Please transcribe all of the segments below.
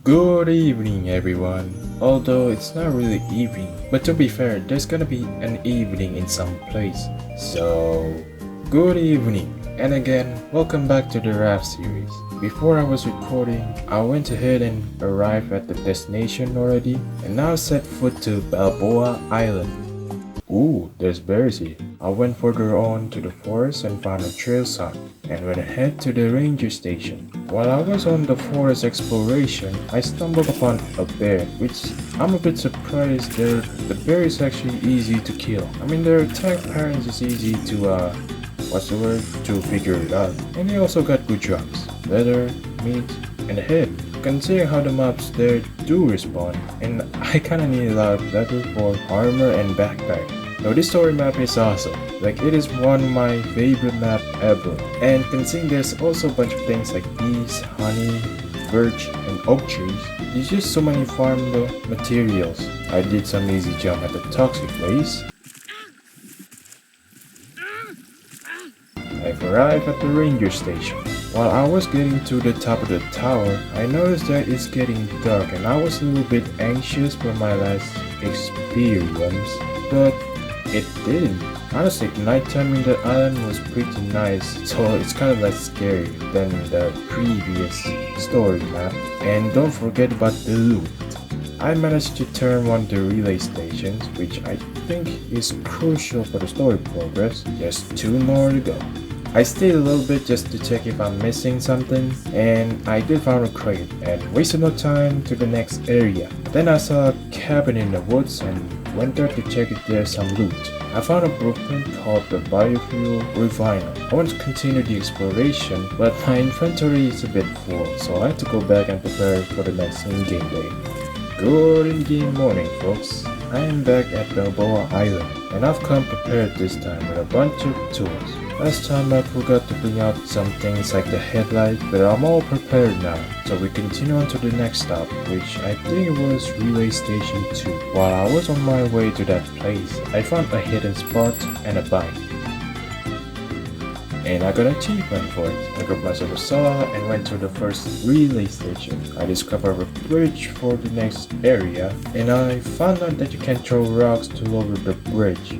Good evening, everyone. Although it's not really evening, but to be fair, there's gonna be an evening in some place. So, good evening. And again, welcome back to the raft series. Before I was recording, I went ahead and arrived at the destination already, and now set foot to Balboa Island. Ooh, there's berries here. I went further on to the forest and found a trail sign, and went ahead to the ranger station. While I was on the forest exploration, I stumbled upon a bear, which I'm a bit surprised that the bear is actually easy to kill. I mean, their attack patterns is easy to, what's the word, to figure it out. And they also got good drops, leather, meat, and a head. Considering how the mobs there do respawn, and I kinda need a lot of leather for armor and backpack. Now this story map is awesome, like it is one of my favorite map ever. And considering there's also a bunch of things like bees, honey, birch, and oak trees, there's just so many farmable materials. I did some easy jump at the toxic place. I've arrived at the ranger station. While I was getting to the top of the tower, I noticed that it's getting dark and I was a little bit anxious for my last experience, but it didn't. Honestly, nighttime in the island was pretty nice, so it's kind of less scary than the previous story map. And don't forget about the loot. I managed to turn one of the relay stations, which I think is crucial for the story progress. Just 2 more to go. I stayed a little bit just to check if I'm missing something, and I did find a crate and wasted no time to the next area. Then I saw a cabin in the woods and went there to check if there's some loot. I found a blueprint called the biofuel refiner. I want to continue the exploration, but my inventory is a bit full, so I had to go back and prepare for the next in-game day. Good in-game morning, folks. I am back at Balboa Island, and I've come prepared this time with a bunch of tools. Last time I forgot to bring out some things like the headlight, but I'm all prepared now. So we continue on to the next stop, which I think it was Relay Station 2. While I was on my way to that place, I found a hidden spot and a bike. And I got an achievement for it. I got myself a saw and went to the first relay station. I discovered a bridge for the next area, and I found out that you can throw rocks to lower the bridge.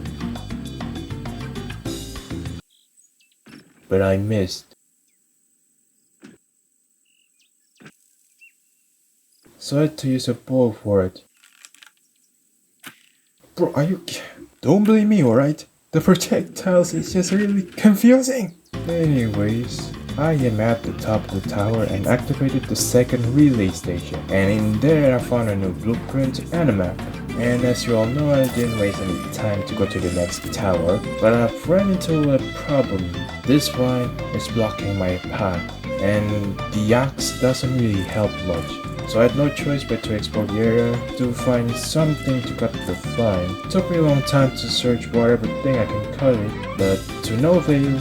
But I missed. So I had to use a bow for it. Bro, don't blame me, alright? The projectiles is just really confusing. Anyways, I am at the top of the tower and activated the second relay station. And in there I found a new blueprint and a map. And as you all know, I didn't waste any time to go to the next tower, but I've run into a problem. This vine is blocking my path, and the axe doesn't really help much. So I had no choice but to explore the area to find something to cut the vine. It took me a long time to search whatever thing I can cut it, but to no avail,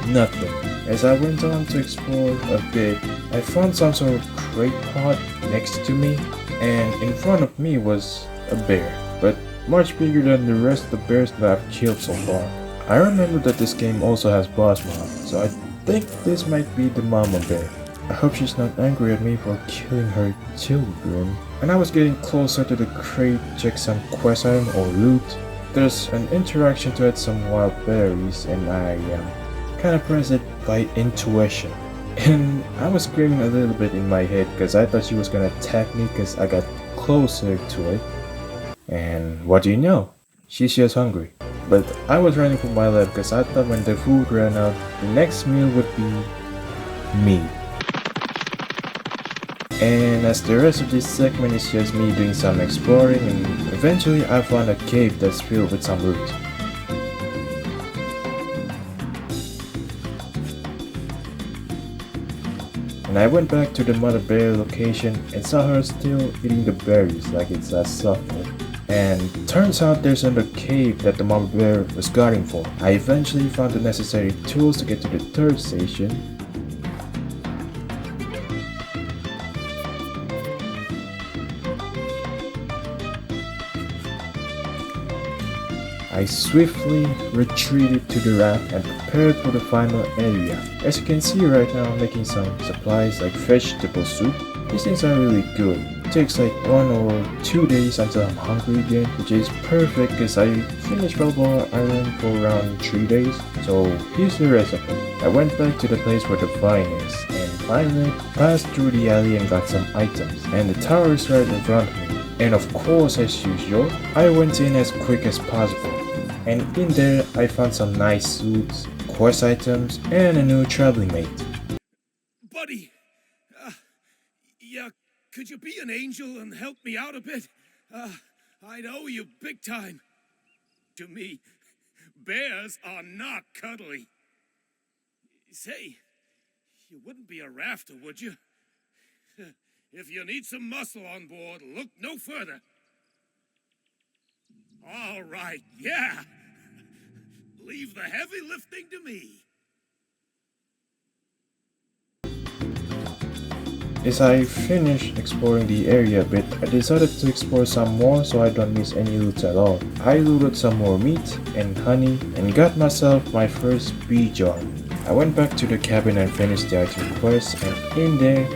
nothing. As I went on to explore a bit, I found some sort of crate pot next to me, and in front of me was a bear, but much bigger than the rest of the bears that I've killed so far. I remember that this game also has boss mom, so I think this might be the mama bear. I hope she's not angry at me for killing her children. And I was getting closer to the crate to check some quest item or loot. There's an interaction to add some wild berries, and I kinda pressed it by intuition. And I was screaming a little bit in my head because I thought she was gonna attack me because I got closer to it. And what do you know? She's just hungry. But I was running for my life because I thought when the food ran out, the next meal would be me. And as the rest of this segment is just me doing some exploring, and eventually I found a cave that's filled with some loot. And I went back to the mother bear location and saw her still eating the berries like it's a supper. And turns out there's another cave that the mama bear was guarding for. I eventually found the necessary tools to get to the third station. I swiftly retreated to the raft and prepared for the final area. As you can see right now, I'm making some supplies like vegetable soup, These things are really good. It takes like 1 or 2 days until I'm hungry again, which is perfect because I finished Balboa Island for around 3 days. So here's the recipe. I went back to the place where the vine is and finally passed through the alley and got some items. And the tower is right in front of me. And of course, as usual, I went in as quick as possible. And in there, I found some nice suits, quest items, and a new traveling mate. Buddy, yeah, could you be an angel and help me out a bit? I'd owe you big time. To me, bears are not cuddly. Say, you wouldn't be a rafter, would you? If you need some muscle on board, look no further. All right, yeah. Leave the heavy lifting to me. As I finished exploring the area a bit, I decided to explore some more so I don't miss any loot at all. I looted some more meat and honey and got myself my first bee jar. I went back to the cabin and finished the item quest, and in there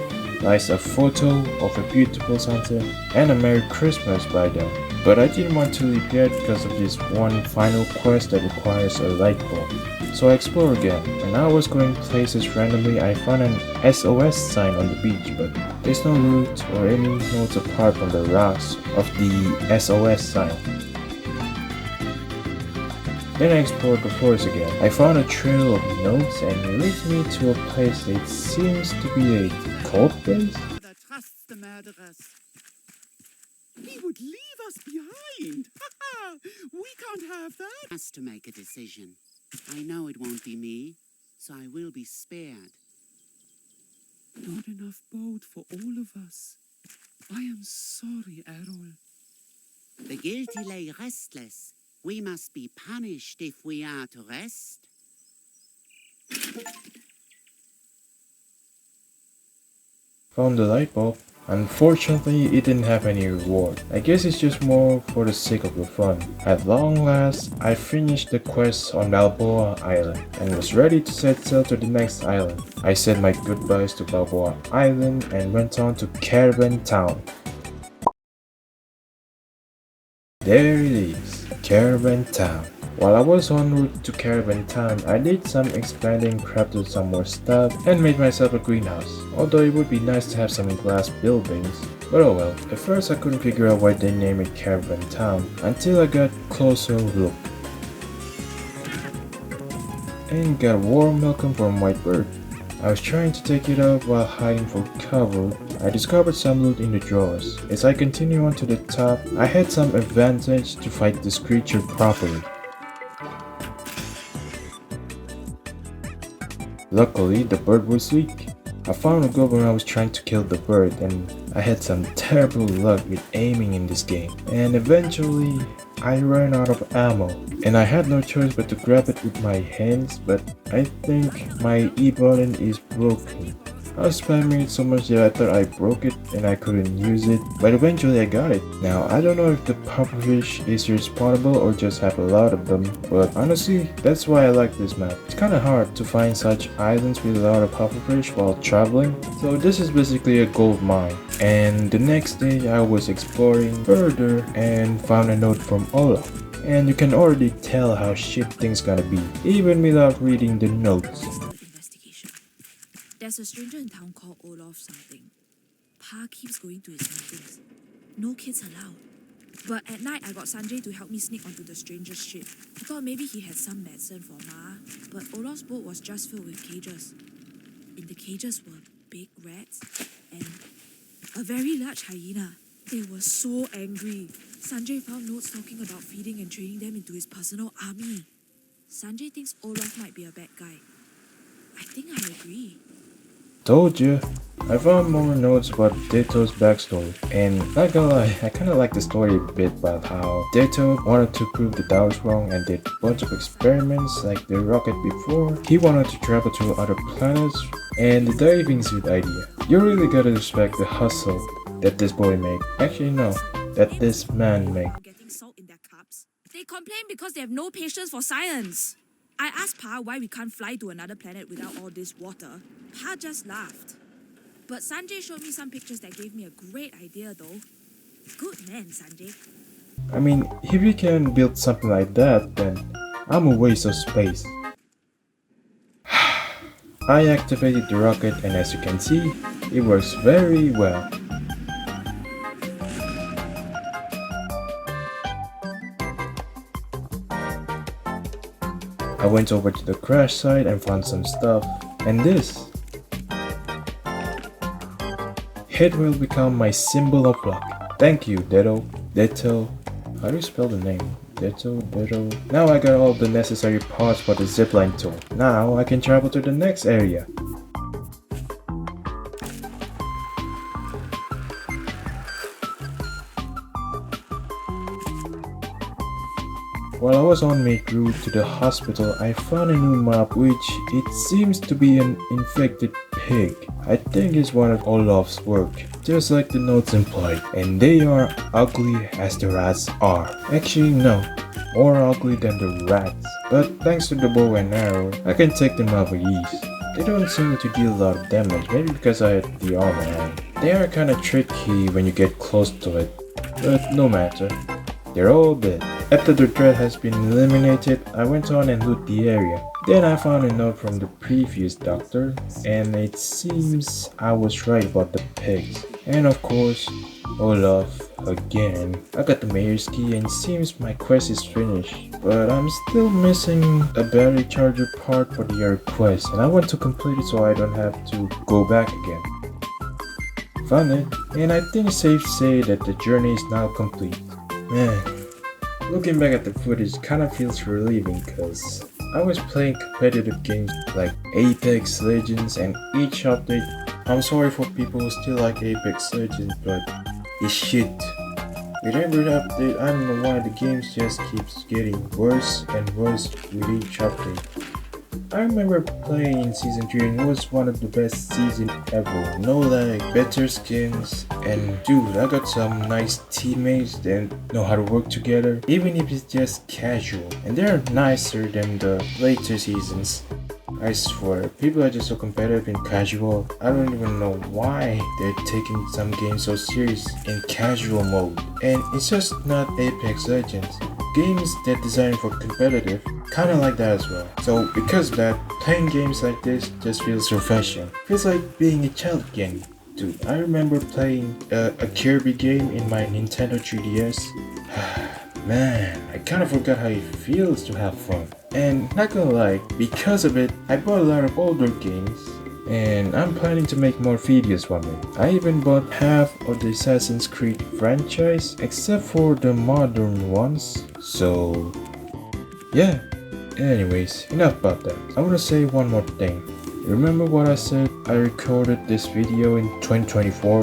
lies a photo of a beautiful sunset and a Merry Christmas by them. But I didn't want to leave yet because of this one final quest that requires a light bulb. So I explored again. When I was going places randomly, I found an SOS sign on the beach, but there's no loot or any notes apart from the rocks of the SOS sign. Then I explored the forest again. I found a trail of notes and it leads me to a place that seems to be a cult base. That trusts the murderers. He would leave us behind. We can't have that. Has to make a decision. I know it won't be me, so I will be spared. Not enough boat for all of us. I am sorry, Errol. The guilty lay restless. We must be punished if we are to rest. Found the light bulb. Unfortunately, it didn't have any reward. I guess it's just more for the sake of the fun. At long last, I finished the quest on Balboa Island and was ready to set sail to the next island. I said my goodbyes to Balboa Island and went on to Caravan Town. There it is, Caravan Town. While I was en route to Caravan Town, I did some expanding, crafted some more stuff, and made myself a greenhouse. Although it would be nice to have some glass buildings. But oh well, at first I couldn't figure out why they named it Caravan Town until I got closer look. And got a warm welcome from Whitebird. I was trying to take it out while hiding for cover. I discovered some loot in the drawers. As I continued on to the top, I had some advantage to fight this creature properly. Luckily, the bird was weak. I found a gold when I was trying to kill the bird, and I had some terrible luck with aiming in this game. And eventually, I ran out of ammo, and I had no choice but to grab it with my hands, but I think my E button is broken. I was spamming it so much that I thought I broke it and I couldn't use it, but eventually I got it. Now I don't know if the pufferfish is respawnable or just have a lot of them, but honestly that's why I like this map. It's kinda hard to find such islands with a lot of pufferfish while traveling, so this is basically a gold mine. And the next day I was exploring further and found a note from Olaf. And you can already tell how shit things gonna be, even without reading the notes. There's a stranger in town called Olaf something. Pa keeps going to his meetings. No kids allowed. But at night, I got Sanjay to help me sneak onto the stranger's ship. I thought maybe he had some medicine for Ma, but Olaf's boat was just filled with cages. In the cages were big rats and a very large hyena. They were so angry. Sanjay found notes talking about feeding and training them into his personal army. Sanjay thinks Olaf might be a bad guy. I think I agree. Told you. I found more notes about Deto's backstory, and not gonna lie, I kinda like the story a bit about how Deto wanted to prove the doubters wrong and did a bunch of experiments like the rocket before. He wanted to travel to other planets, and the diving's a good idea. You really gotta respect the hustle that this boy made. Actually no, that this man made. Getting salt in their cups. They complain because they have no patience for science. I asked Pa why we can't fly to another planet without all this water. Pa just laughed. But Sanjay showed me some pictures that gave me a great idea though. Good man, Sanjay. I mean, if you can build something like that, then I'm a waste of space. I activated the rocket and as you can see, it works very well. I went over to the crash site and found some stuff, and this. It will become my symbol of luck. Thank you, Deto. How do you spell the name? Deto. Now I got all the necessary parts for the zipline tool. Now I can travel to the next area. While I was on my route to the hospital, I found a new map which it seems to be an infected pig. I think it's one of Olaf's work, just like the notes imply, and they are ugly as the rats are. Actually no, more ugly than the rats. But thanks to the bow and arrow, I can take them out with ease. They don't seem to deal a lot of damage, maybe because I had the armor on. They are kinda tricky when you get close to it, but no matter. They're all dead. After the threat has been eliminated, I went on and looted the area. Then I found a note from the previous doctor, and it seems I was right about the pigs. And of course, Olaf again. I got the mayor's key and it seems my quest is finished. But I'm still missing a battery charger part for the other quest, and I want to complete it so I don't have to go back again. Found it, and I think it's safe to say that the journey is now complete. Man, looking back at the footage kinda feels relieving cause I was playing competitive games like Apex Legends and each update, I'm sorry for people who still like Apex Legends, but it's shit. With every update, I don't know why the game just keeps getting worse and worse with each update. I remember playing in Season 3 and it was one of the best seasons ever. No lag, better skins, and dude, I got some nice teammates that know how to work together, even if it's just casual. And they're nicer than the later seasons. I swear, people are just so competitive and casual. I don't even know why they're taking some games so serious in casual mode. And it's just not Apex Legends. Games that designed for competitive kinda like that as well. So because of that, playing games like this just feels refreshing. Feels like being a child again. Dude, I remember playing a Kirby game in my Nintendo 3DS. Man, I kinda forgot how it feels to have fun. And not gonna lie, because of it, I bought a lot of older games. And I'm planning to make more videos one day. I even bought half of the Assassin's Creed franchise, except for the modern ones. So, yeah. Anyways, enough about that. I want to say one more thing. Remember what I said? I recorded this video in 2024?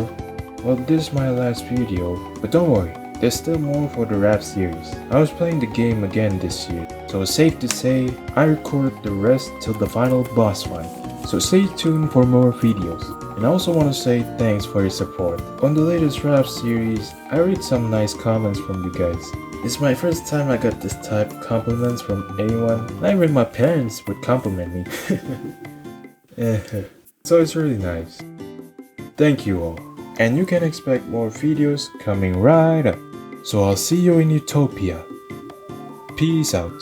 Well, this is my last video, but don't worry, there's still more for the raft series. I was playing the game again this year, so it's safe to say I recorded the rest till the final boss fight. So stay tuned for more videos. And I also want to say thanks for your support. On the latest raft series, I read some nice comments from you guys. It's my first time I got this type of compliments from anyone. Not even my parents would compliment me. So it's really nice. Thank you all. And you can expect more videos coming right up. So I'll see you in Utopia. Peace out.